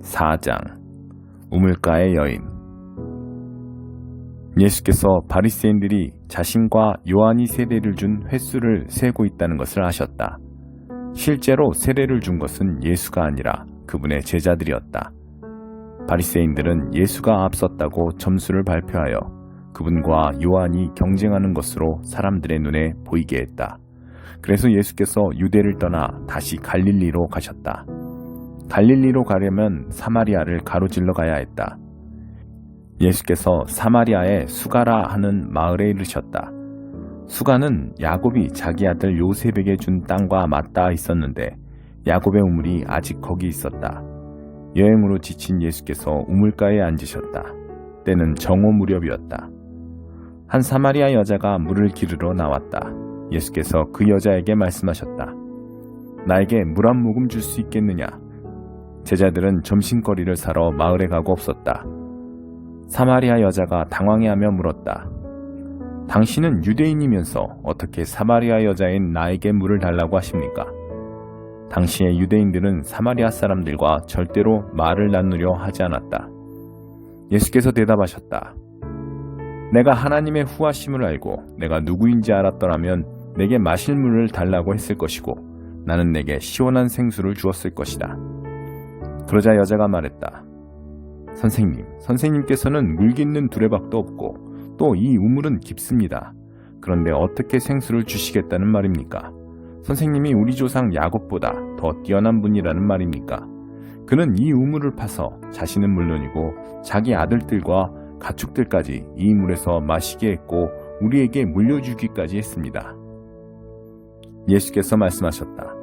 4장 우물가의 여인. 예수께서 바리새인들이 자신과 요한이 세례를 준 횟수를 세고 있다는 것을 아셨다. 실제로 세례를 준 것은 예수가 아니라 그분의 제자들이었다. 바리새인들은 예수가 앞섰다고 점수를 발표하여 그분과 요한이 경쟁하는 것으로 사람들의 눈에 보이게 했다. 그래서 예수께서 유대를 떠나 다시 갈릴리로 가셨다. 갈릴리로 가려면 사마리아를 가로질러 가야 했다. 예수께서 사마리아의 수가라 하는 마을에 이르셨다. 수가는 야곱이 자기 아들 요셉에게 준 땅과 맞닿아 있었는데 야곱의 우물이 아직 거기 있었다. 여행으로 지친 예수께서 우물가에 앉으셨다. 때는 정오 무렵이었다. 한 사마리아 여자가 물을 기르러 나왔다. 예수께서 그 여자에게 말씀하셨다. 나에게 물 한 모금 줄 수 있겠느냐? 제자들은 점심거리를 사러 마을에 가고 없었다. 사마리아 여자가 당황해하며 물었다. 당신은 유대인이면서 어떻게 사마리아 여자인 나에게 물을 달라고 하십니까? 당시의 유대인들은 사마리아 사람들과 절대로 말을 나누려 하지 않았다. 예수께서 대답하셨다. 내가 하나님의 후하심을 알고 내가 누구인지 알았더라면 내게 마실 물을 달라고 했을 것이고 나는 내게 시원한 생수를 주었을 것이다. 그러자 여자가 말했다. 선생님께서는 물 깃는 두레박도 없고 또 이 우물은 깊습니다. 그런데 어떻게 생수를 주시겠다는 말입니까? 선생님이 우리 조상 야곱보다 더 뛰어난 분이라는 말입니까? 그는 이 우물을 파서 자신은 물론이고 자기 아들들과 가축들까지 이 물에서 마시게 했고 우리에게 물려주기까지 했습니다. 예수께서 말씀하셨다.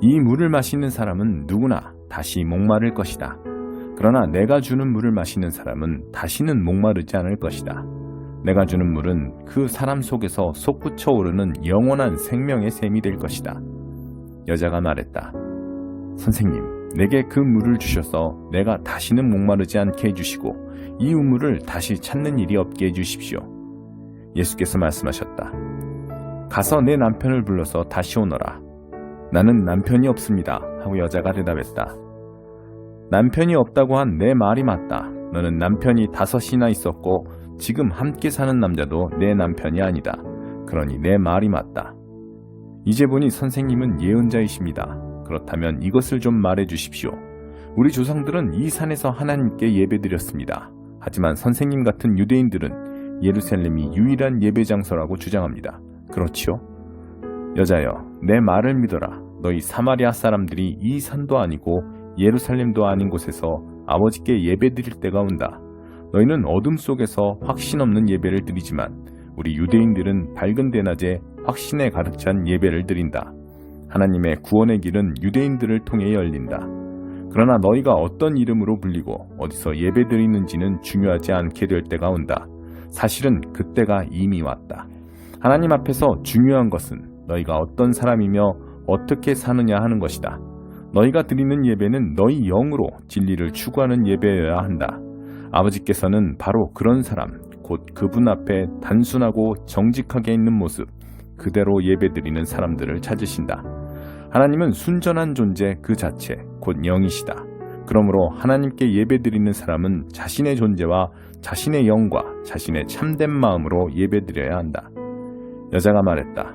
이 물을 마시는 사람은 누구나 다시 목마를 것이다. 그러나 내가 주는 물을 마시는 사람은 다시는 목마르지 않을 것이다. 내가 주는 물은 그 사람 속에서 솟구쳐 오르는 영원한 생명의 샘이 될 것이다. 여자가 말했다. 선생님, 내게 그 물을 주셔서 내가 다시는 목마르지 않게 해주시고 이 우물을 다시 찾는 일이 없게 해주십시오. 예수께서 말씀하셨다. 가서 내 남편을 불러서 다시 오너라. 나는 남편이 없습니다. 하고 여자가 대답했다. 남편이 없다고 한 내 말이 맞다. 너는 남편이 5이나 있었고 지금 함께 사는 남자도 내 남편이 아니다. 그러니 내 말이 맞다. 이제 보니 선생님은 예언자이십니다. 그렇다면 이것을 좀 말해 주십시오. 우리 조상들은 이 산에서 하나님께 예배드렸습니다. 하지만 선생님 같은 유대인들은 예루살렘이 유일한 예배 장소라고 주장합니다. 그렇지요? 여자여, 내 말을 믿어라. 너희 사마리아 사람들이 이 산도 아니고 예루살렘도 아닌 곳에서 아버지께 예배드릴 때가 온다. 너희는 어둠 속에서 확신 없는 예배를 드리지만 우리 유대인들은 밝은 대낮에 확신에 가득 찬 예배를 드린다. 하나님의 구원의 길은 유대인들을 통해 열린다. 그러나 너희가 어떤 이름으로 불리고 어디서 예배드리는지는 중요하지 않게 될 때가 온다. 사실은 그때가 이미 왔다. 하나님 앞에서 중요한 것은 너희가 어떤 사람이며 어떻게 사느냐 하는 것이다. 너희가 드리는 예배는 너희 영으로 진리를 추구하는 예배여야 한다. 아버지께서는 바로 그런 사람, 곧 그분 앞에 단순하고 정직하게 있는 모습, 그대로 예배드리는 사람들을 찾으신다. 하나님은 순전한 존재 그 자체, 곧 영이시다. 그러므로 하나님께 예배드리는 사람은 자신의 존재와 자신의 영과 자신의 참된 마음으로 예배드려야 한다. 여자가 말했다.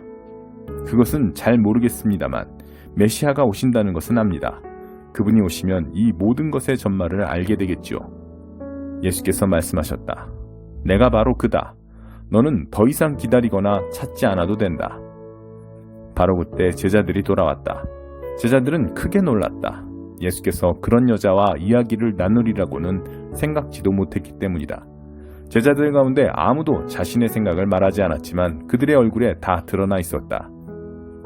그것은 잘 모르겠습니다만 메시아가 오신다는 것은 압니다. 그분이 오시면 이 모든 것의 전말을 알게 되겠지요. 예수께서 말씀하셨다. 내가 바로 그다. 너는 더 이상 기다리거나 찾지 않아도 된다. 바로 그때 제자들이 돌아왔다. 제자들은 크게 놀랐다. 예수께서 그런 여자와 이야기를 나누리라고는 생각지도 못했기 때문이다. 제자들 가운데 아무도 자신의 생각을 말하지 않았지만 그들의 얼굴에 다 드러나 있었다.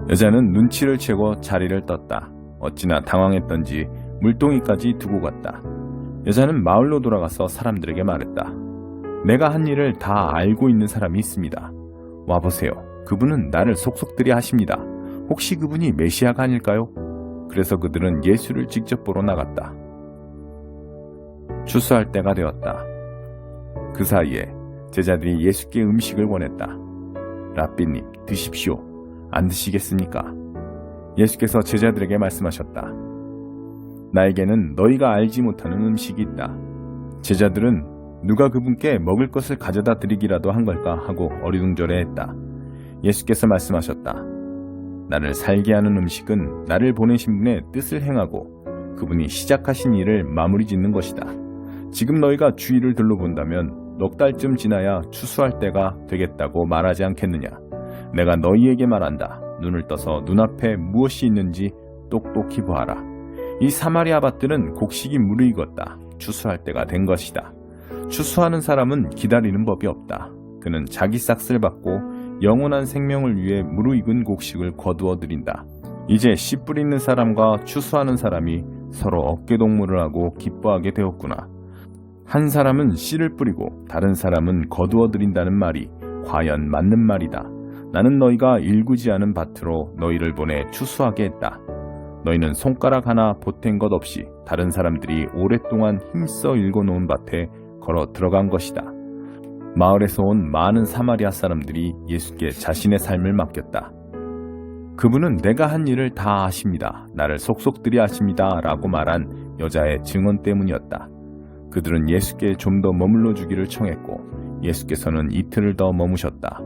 여자는 눈치를 채고 자리를 떴다. 어찌나 당황했던지 물동이까지 두고 갔다. 여자는 마을로 돌아가서 사람들에게 말했다. 내가 한 일을 다 알고 있는 사람이 있습니다. 와보세요. 그분은 나를 속속들이 하십니다. 혹시 그분이 메시아가 아닐까요? 그래서 그들은 예수를 직접 보러 나갔다. 추수할 때가 되었다. 그 사이에 제자들이 예수께 음식을 권했다. 랍비님, 드십시오. 안 드시겠습니까? 예수께서 제자들에게 말씀하셨다. 나에게는 너희가 알지 못하는 음식이 있다. 제자들은 누가 그분께 먹을 것을 가져다 드리기라도 한 걸까 하고 어리둥절해했다. 예수께서 말씀하셨다. 나를 살게 하는 음식은 나를 보내신 분의 뜻을 행하고 그분이 시작하신 일을 마무리 짓는 것이다. 지금 너희가 주위를 둘러본다면 넉 달쯤 지나야 추수할 때가 되겠다고 말하지 않겠느냐. 내가 너희에게 말한다. 눈을 떠서 눈앞에 무엇이 있는지 똑똑히 보아라. 이 사마리아 밭들은 곡식이 무르익었다. 추수할 때가 된 것이다. 추수하는 사람은 기다리는 법이 없다. 그는 자기 싹을 받고 영원한 생명을 위해 무르익은 곡식을 거두어 들인다. 이제 씨 뿌리는 사람과 추수하는 사람이 서로 어깨동무를 하고 기뻐하게 되었구나. 한 사람은 씨를 뿌리고 다른 사람은 거두어 들인다는 말이 과연 맞는 말이다. 나는 너희가 일구지 않은 밭으로 너희를 보내 추수하게 했다. 너희는 손가락 하나 보탠 것 없이 다른 사람들이 오랫동안 힘써 일궈놓은 밭에 걸어 들어간 것이다. 마을에서 온 많은 사마리아 사람들이 예수께 자신의 삶을 맡겼다. 그분은 내가 한 일을 다 아십니다. 나를 속속들이 아십니다. 라고 말한 여자의 증언 때문이었다. 그들은 예수께 좀 더 머물러 주기를 청했고 예수께서는 이틀을 더 머무셨다.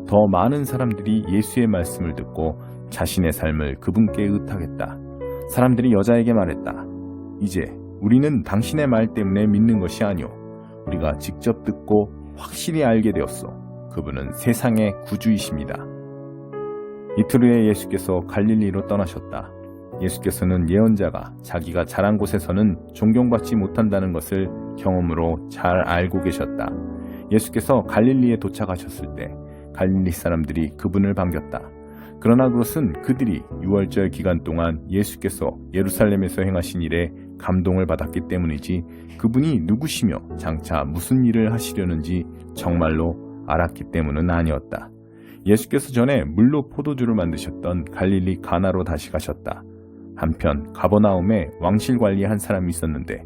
더 많은 사람들이 예수의 말씀을 듣고 자신의 삶을 그분께 의탁했다. 사람들이 여자에게 말했다. 이제 우리는 당신의 말 때문에 믿는 것이 아니오. 우리가 직접 듣고 확실히 알게 되었소. 그분은 세상의 구주이십니다. 이틀 후에 예수께서 갈릴리로 떠나셨다. 예수께서는 예언자가 자기가 자란 곳에서는 존경받지 못한다는 것을 경험으로 잘 알고 계셨다. 예수께서 갈릴리에 도착하셨을 때 갈릴리 사람들이 그분을 반겼다. 그러나 그것은 그들이 유월절 기간 동안 예수께서 예루살렘에서 행하신 일에 감동을 받았기 때문이지 그분이 누구시며 장차 무슨 일을 하시려는지 정말로 알았기 때문은 아니었다. 예수께서 전에 물로 포도주를 만드셨던 갈릴리 가나로 다시 가셨다. 한편 가버나움에 왕실 관리한 사람이 있었는데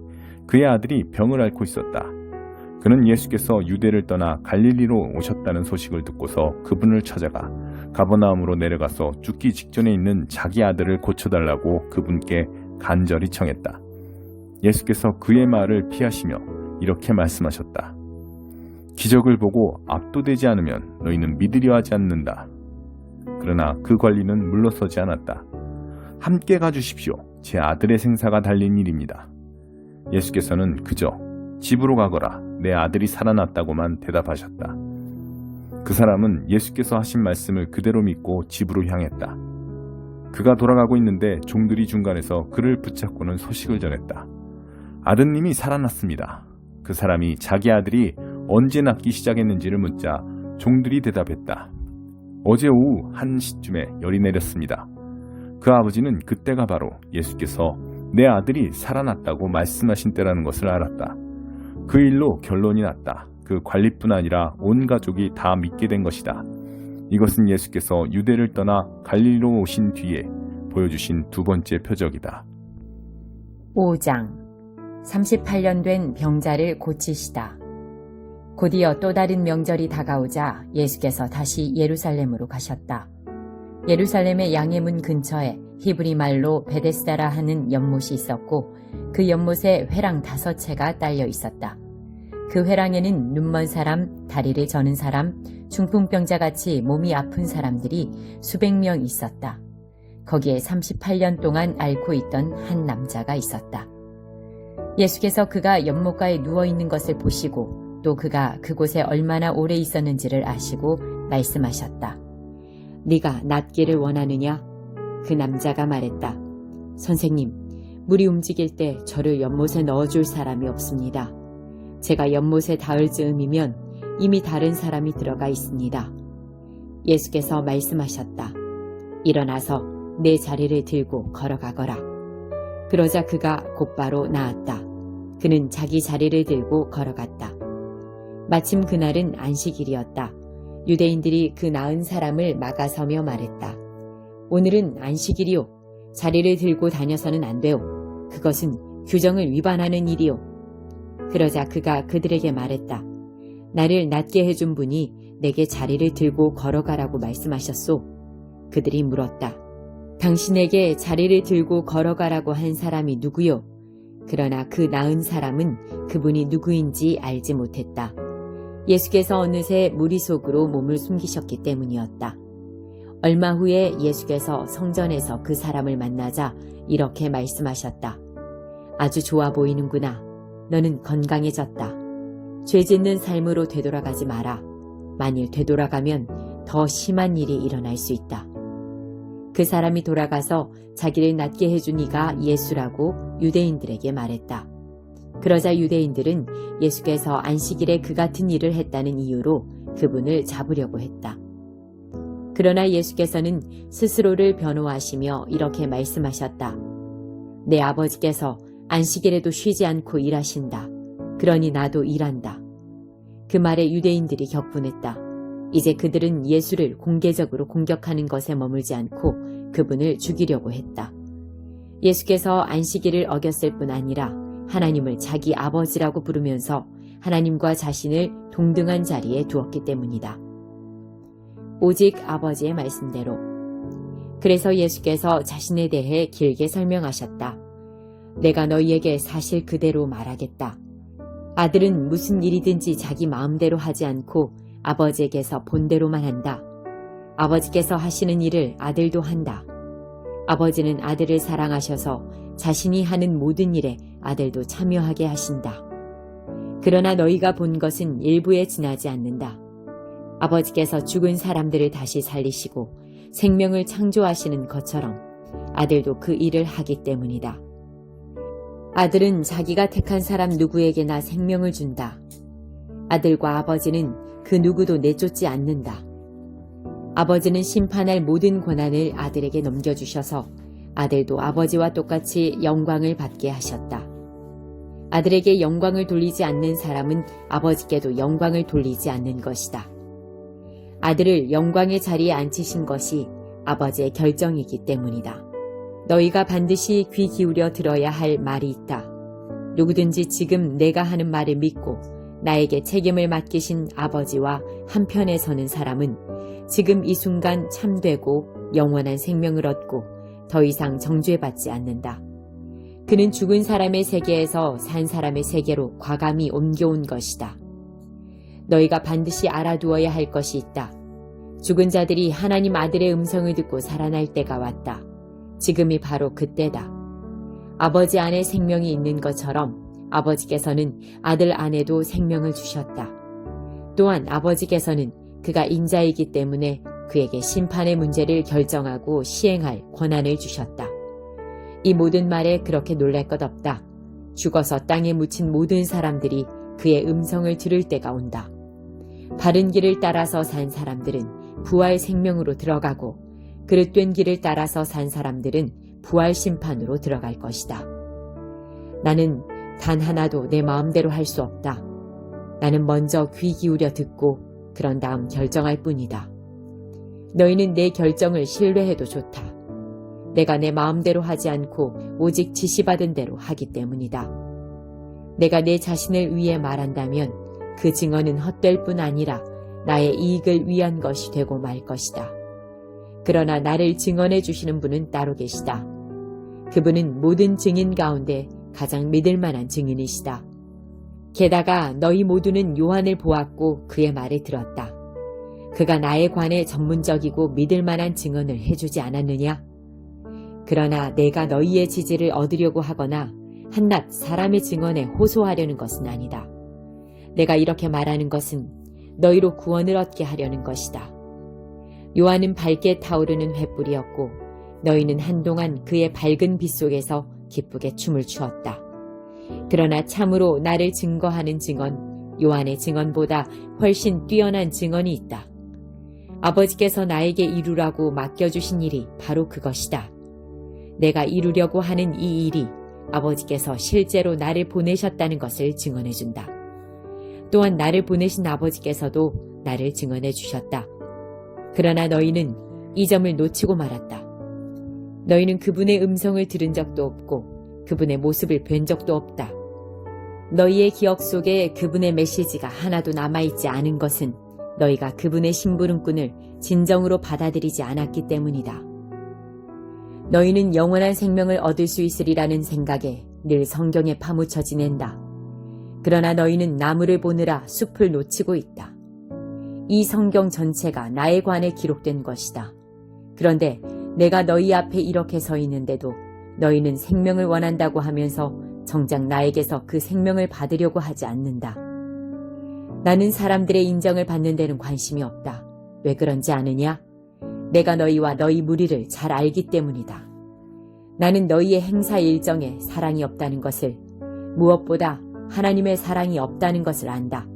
그의 아들이 병을 앓고 있었다. 그는 예수께서 유대를 떠나 갈릴리로 오셨다는 소식을 듣고서 그분을 찾아가 가버나움으로 내려가서 죽기 직전에 있는 자기 아들을 고쳐달라고 그분께 간절히 청했다. 예수께서 그의 말을 피하시며 이렇게 말씀하셨다. 기적을 보고 압도되지 않으면 너희는 믿으려 하지 않는다. 그러나 그 관리는 물러서지 않았다. 함께 가주십시오. 제 아들의 생사가 달린 일입니다. 예수께서는 그저 집으로 가거라. 내 아들이 살아났다고만 대답하셨다. 그 사람은 예수께서 하신 말씀을 그대로 믿고 집으로 향했다. 그가 돌아가고 있는데 종들이 중간에서 그를 붙잡고는 소식을 전했다. 아드님이 살아났습니다. 그 사람이 자기 아들이 언제 낳기 시작했는지를 묻자 종들이 대답했다. 어제 오후 1시쯤에 열이 내렸습니다. 그 아버지는 그때가 바로 예수께서 내 아들이 살아났다고 말씀하신 때라는 것을 알았다. 그 일로 결론이 났다. 그 관리뿐 아니라 온 가족이 다 믿게 된 것이다. 이것은 예수께서 유대를 떠나 갈릴리로 오신 뒤에 보여주신 두 번째 표적이다. 5장 38년 된 병자를 고치시다. 곧이어 또 다른 명절이 다가오자 예수께서 다시 예루살렘으로 가셨다. 예루살렘의 양의 문 근처에 히브리 말로 베데스다라 하는 연못이 있었고 그 연못에 회랑 5채가 딸려 있었다. 그 회랑에는 눈먼 사람, 다리를 저는 사람, 중풍병자같이 몸이 아픈 사람들이 수백 명 있었다. 거기에 38년 동안 앓고 있던 한 남자가 있었다. 예수께서 그가 연못가에 누워있는 것을 보시고 또 그가 그곳에 얼마나 오래 있었는지를 아시고 말씀하셨다. 네가 낫기를 원하느냐? 그 남자가 말했다. 선생님, 물이 움직일 때 저를 연못에 넣어줄 사람이 없습니다. 제가 연못에 닿을 즈음이면 이미 다른 사람이 들어가 있습니다. 예수께서 말씀하셨다. 일어나서 내 자리를 들고 걸어가거라. 그러자 그가 곧바로 나았다. 그는 자기 자리를 들고 걸어갔다. 마침 그날은 안식일이었다. 유대인들이 그 나은 사람을 막아서며 말했다. 오늘은 안식일이요. 자리를 들고 다녀서는 안 돼요. 그것은 규정을 위반하는 일이요. 그러자 그가 그들에게 말했다. 나를 낫게 해준 분이 내게 자리를 들고 걸어가라고 말씀하셨소. 그들이 물었다. 당신에게 자리를 들고 걸어가라고 한 사람이 누구요? 그러나 그 낳은 사람은 그분이 누구인지 알지 못했다. 예수께서 어느새 무리 속으로 몸을 숨기셨기 때문이었다. 얼마 후에 예수께서 성전에서 그 사람을 만나자 이렇게 말씀하셨다. 아주 좋아 보이는구나. 너는 건강해졌다. 죄 짓는 삶으로 되돌아가지 마라. 만일 되돌아가면 더 심한 일이 일어날 수 있다. 그 사람이 돌아가서 자기를 낫게 해준 이가 예수라고 유대인들에게 말했다. 그러자 유대인들은 예수께서 안식일에 그 같은 일을 했다는 이유로 그분을 잡으려고 했다. 그러나 예수께서는 스스로를 변호하시며 이렇게 말씀하셨다. 내 아버지께서 안식일에도 쉬지 않고 일하신다. 그러니 나도 일한다. 그 말에 유대인들이 격분했다. 이제 그들은 예수를 공개적으로 공격하는 것에 머물지 않고 그분을 죽이려고 했다. 예수께서 안식일을 어겼을 뿐 아니라 하나님을 자기 아버지라고 부르면서 하나님과 자신을 동등한 자리에 두었기 때문이다. 오직 아버지의 말씀대로. 그래서 예수께서 자신에 대해 길게 설명하셨다. 내가 너희에게 사실 그대로 말하겠다. 아들은 무슨 일이든지 자기 마음대로 하지 않고 아버지에게서 본대로만 한다. 아버지께서 하시는 일을 아들도 한다. 아버지는 아들을 사랑하셔서 자신이 하는 모든 일에 아들도 참여하게 하신다. 그러나 너희가 본 것은 일부에 지나지 않는다. 아버지께서 죽은 사람들을 다시 살리시고 생명을 창조하시는 것처럼 아들도 그 일을 하기 때문이다. 아들은 자기가 택한 사람 누구에게나 생명을 준다. 아들과 아버지는 그 누구도 내쫓지 않는다. 아버지는 심판할 모든 권한을 아들에게 넘겨주셔서 아들도 아버지와 똑같이 영광을 받게 하셨다. 아들에게 영광을 돌리지 않는 사람은 아버지께도 영광을 돌리지 않는 것이다. 아들을 영광의 자리에 앉히신 것이 아버지의 결정이기 때문이다. 너희가 반드시 귀 기울여 들어야 할 말이 있다. 누구든지 지금 내가 하는 말을 믿고 나에게 책임을 맡기신 아버지와 한편에 서는 사람은 지금 이 순간 참되고 영원한 생명을 얻고 더 이상 정죄받지 않는다. 그는 죽은 사람의 세계에서 산 사람의 세계로 과감히 옮겨온 것이다. 너희가 반드시 알아두어야 할 것이 있다. 죽은 자들이 하나님 아들의 음성을 듣고 살아날 때가 왔다. 지금이 바로 그때다. 아버지 안에 생명이 있는 것처럼 아버지께서는 아들 안에도 생명을 주셨다. 또한 아버지께서는 그가 인자이기 때문에 그에게 심판의 문제를 결정하고 시행할 권한을 주셨다. 이 모든 말에 그렇게 놀랄 것 없다. 죽어서 땅에 묻힌 모든 사람들이 그의 음성을 들을 때가 온다. 바른 길을 따라서 산 사람들은 부활 생명으로 들어가고 그릇된 길을 따라서 산 사람들은 부활 심판으로 들어갈 것이다. 나는 단 하나도 내 마음대로 할 수 없다. 나는 먼저 귀 기울여 듣고 그런 다음 결정할 뿐이다. 너희는 내 결정을 신뢰해도 좋다. 내가 내 마음대로 하지 않고 오직 지시받은 대로 하기 때문이다. 내가 내 자신을 위해 말한다면 그 증언은 헛될 뿐 아니라 나의 이익을 위한 것이 되고 말 것이다. 그러나 나를 증언해 주시는 분은 따로 계시다. 그분은 모든 증인 가운데 가장 믿을 만한 증인이시다. 게다가 너희 모두는 요한을 보았고 그의 말을 들었다. 그가 나에 관해 전문적이고 믿을 만한 증언을 해주지 않았느냐? 그러나 내가 너희의 지지를 얻으려고 하거나 한낱 사람의 증언에 호소하려는 것은 아니다. 내가 이렇게 말하는 것은 너희로 구원을 얻게 하려는 것이다. 요한은 밝게 타오르는 횃불이었고 너희는 한동안 그의 밝은 빛 속에서 기쁘게 춤을 추었다. 그러나 참으로 나를 증거하는 증언, 요한의 증언보다 훨씬 뛰어난 증언이 있다. 아버지께서 나에게 이루라고 맡겨주신 일이 바로 그것이다. 내가 이루려고 하는 이 일이 아버지께서 실제로 나를 보내셨다는 것을 증언해준다. 또한 나를 보내신 아버지께서도 나를 증언해 주셨다. 그러나 너희는 이 점을 놓치고 말았다. 너희는 그분의 음성을 들은 적도 없고 그분의 모습을 뵌 적도 없다. 너희의 기억 속에 그분의 메시지가 하나도 남아있지 않은 것은 너희가 그분의 심부름꾼을 진정으로 받아들이지 않았기 때문이다. 너희는 영원한 생명을 얻을 수 있으리라는 생각에 늘 성경에 파묻혀 지낸다. 그러나 너희는 나무를 보느라 숲을 놓치고 있다. 이 성경 전체가 나에 관해 기록된 것이다. 그런데 내가 너희 앞에 이렇게 서 있는데도 너희는 생명을 원한다고 하면서 정작 나에게서 그 생명을 받으려고 하지 않는다. 나는 사람들의 인정을 받는 데는 관심이 없다. 왜 그런지 아느냐? 내가 너희와 너희 무리를 잘 알기 때문이다. 나는 너희의 행사 일정에 사랑이 없다는 것을, 무엇보다 하나님의 사랑이 없다는 것을 안다.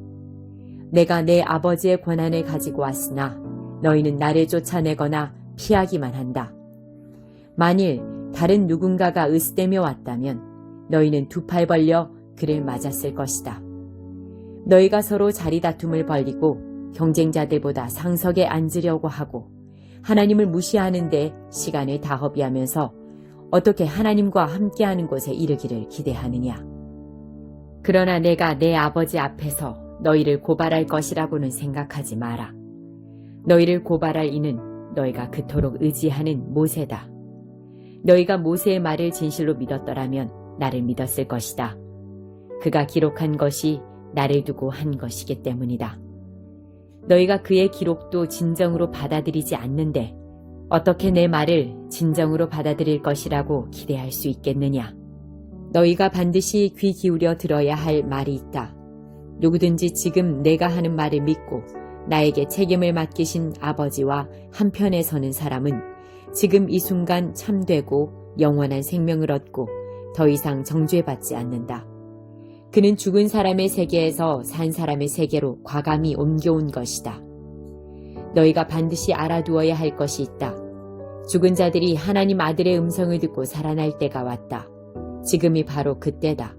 내가 내 아버지의 권한을 가지고 왔으나 너희는 나를 쫓아내거나 피하기만 한다. 만일 다른 누군가가 으스대며 왔다면 너희는 두 팔 벌려 그를 맞았을 것이다. 너희가 서로 자리 다툼을 벌이고 경쟁자들보다 상석에 앉으려고 하고 하나님을 무시하는데 시간을 다 허비하면서 어떻게 하나님과 함께하는 곳에 이르기를 기대하느냐. 그러나 내가 내 아버지 앞에서 너희를 고발할 것이라고는 생각하지 마라. 너희를 고발할 이는 너희가 그토록 의지하는 모세다. 너희가 모세의 말을 진실로 믿었더라면 나를 믿었을 것이다. 그가 기록한 것이 나를 두고 한 것이기 때문이다. 너희가 그의 기록도 진정으로 받아들이지 않는데 어떻게 내 말을 진정으로 받아들일 것이라고 기대할 수 있겠느냐. 너희가 반드시 귀 기울여 들어야 할 말이 있다. 누구든지 지금 내가 하는 말을 믿고 나에게 책임을 맡기신 아버지와 한편에 서는 사람은 지금 이 순간 참되고 영원한 생명을 얻고 더 이상 정죄받지 않는다. 그는 죽은 사람의 세계에서 산 사람의 세계로 과감히 옮겨온 것이다. 너희가 반드시 알아두어야 할 것이 있다. 죽은 자들이 하나님 아들의 음성을 듣고 살아날 때가 왔다. 지금이 바로 그때다.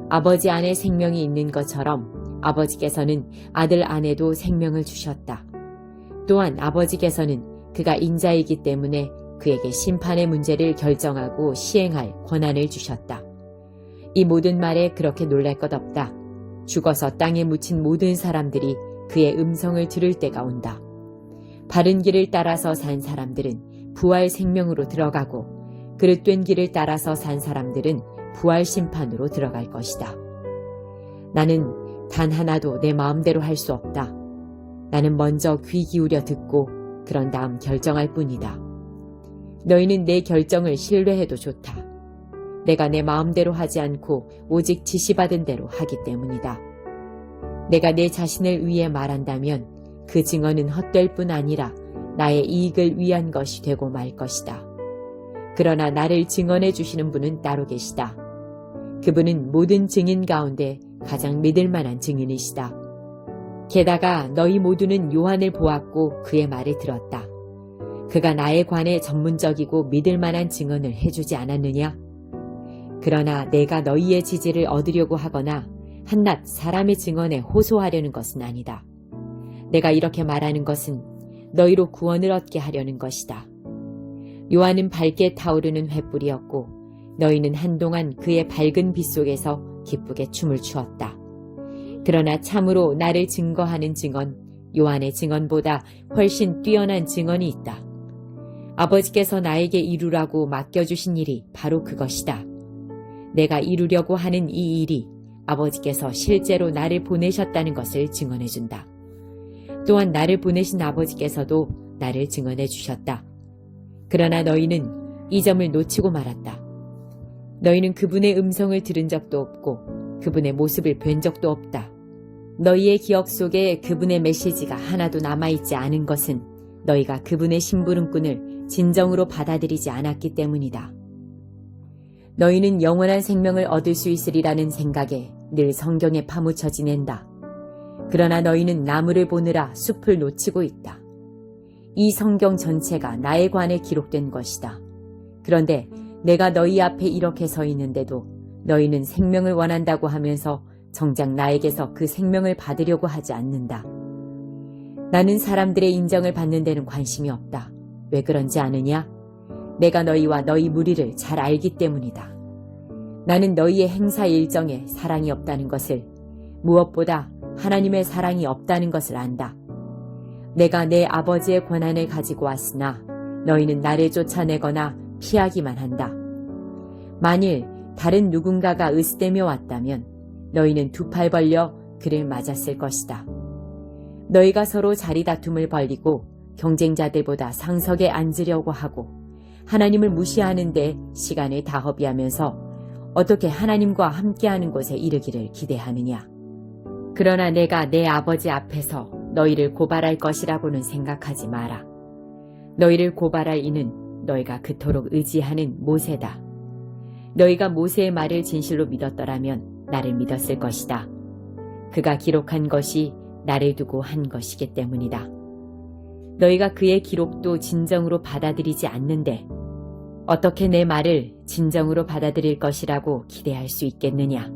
아버지 안에 생명이 있는 것처럼 아버지께서는 아들 안에도 생명을 주셨다. 또한 아버지께서는 그가 인자이기 때문에 그에게 심판의 문제를 결정하고 시행할 권한을 주셨다. 이 모든 말에 그렇게 놀랄 것 없다. 죽어서 땅에 묻힌 모든 사람들이 그의 음성을 들을 때가 온다. 바른 길을 따라서 산 사람들은 부활 생명으로 들어가고 그릇된 길을 따라서 산 사람들은 부활 심판으로 들어갈 것이다. 나는 단 하나도 내 마음대로 할 수 없다. 나는 먼저 귀 기울여 듣고 그런 다음 결정할 뿐이다. 너희는 내 결정을 신뢰해도 좋다. 내가 내 마음대로 하지 않고 오직 지시받은 대로 하기 때문이다. 내가 내 자신을 위해 말한다면 그 증언은 헛될 뿐 아니라 나의 이익을 위한 것이 되고 말 것이다. 그러나 나를 증언해 주시는 분은 따로 계시다. 그분은 모든 증인 가운데 가장 믿을 만한 증인이시다. 게다가 너희 모두는 요한을 보았고 그의 말을 들었다. 그가 나에 관해 전문적이고 믿을 만한 증언을 해주지 않았느냐? 그러나 내가 너희의 지지를 얻으려고 하거나 한낱 사람의 증언에 호소하려는 것은 아니다. 내가 이렇게 말하는 것은 너희로 구원을 얻게 하려는 것이다. 요한은 밝게 타오르는 횃불이었고 너희는 한동안 그의 밝은 빛 속에서 기쁘게 춤을 추었다. 그러나 참으로 나를 증거하는 증언, 요한의 증언보다 훨씬 뛰어난 증언이 있다. 아버지께서 나에게 이루라고 맡겨주신 일이 바로 그것이다. 내가 이루려고 하는 이 일이 아버지께서 실제로 나를 보내셨다는 것을 증언해준다. 또한 나를 보내신 아버지께서도 나를 증언해 주셨다. 그러나 너희는 이 점을 놓치고 말았다. 너희는 그분의 음성을 들은 적도 없고 그분의 모습을 뵌 적도 없다. 너희의 기억 속에 그분의 메시지가 하나도 남아있지 않은 것은 너희가 그분의 심부름꾼을 진정으로 받아들이지 않았기 때문이다. 너희는 영원한 생명을 얻을 수 있으리라는 생각에 늘 성경에 파묻혀 지낸다. 그러나 너희는 나무를 보느라 숲을 놓치고 있다. 이 성경 전체가 나에 관해 기록된 것이다. 그런데 내가 너희 앞에 이렇게 서 있는데도 너희는 생명을 원한다고 하면서 정작 나에게서 그 생명을 받으려고 하지 않는다. 나는 사람들의 인정을 받는 데는 관심이 없다. 왜 그런지 아느냐? 내가 너희와 너희 무리를 잘 알기 때문이다. 나는 너희의 행사 일정에 사랑이 없다는 것을, 무엇보다 하나님의 사랑이 없다는 것을 안다. 내가 내 아버지의 권한을 가지고 왔으나 너희는 나를 쫓아내거나 피하기만 한다. 만일 다른 누군가가 으스대며 왔다면 너희는 두 팔 벌려 그를 맞았을 것이다. 너희가 서로 자리 다툼을 벌이고 경쟁자들보다 상석에 앉으려고 하고 하나님을 무시하는데 시간을 다 허비하면서 어떻게 하나님과 함께하는 곳에 이르기를 기대하느냐. 그러나 내가 내 아버지 앞에서 너희를 고발할 것이라고는 생각하지 마라. 너희를 고발할 이는 너희가 그토록 의지하는 모세다. 너희가 모세의 말을 진실로 믿었더라면 나를 믿었을 것이다. 그가 기록한 것이 나를 두고 한 것이기 때문이다. 너희가 그의 기록도 진정으로 받아들이지 않는데 어떻게 내 말을 진정으로 받아들일 것이라고 기대할 수 있겠느냐.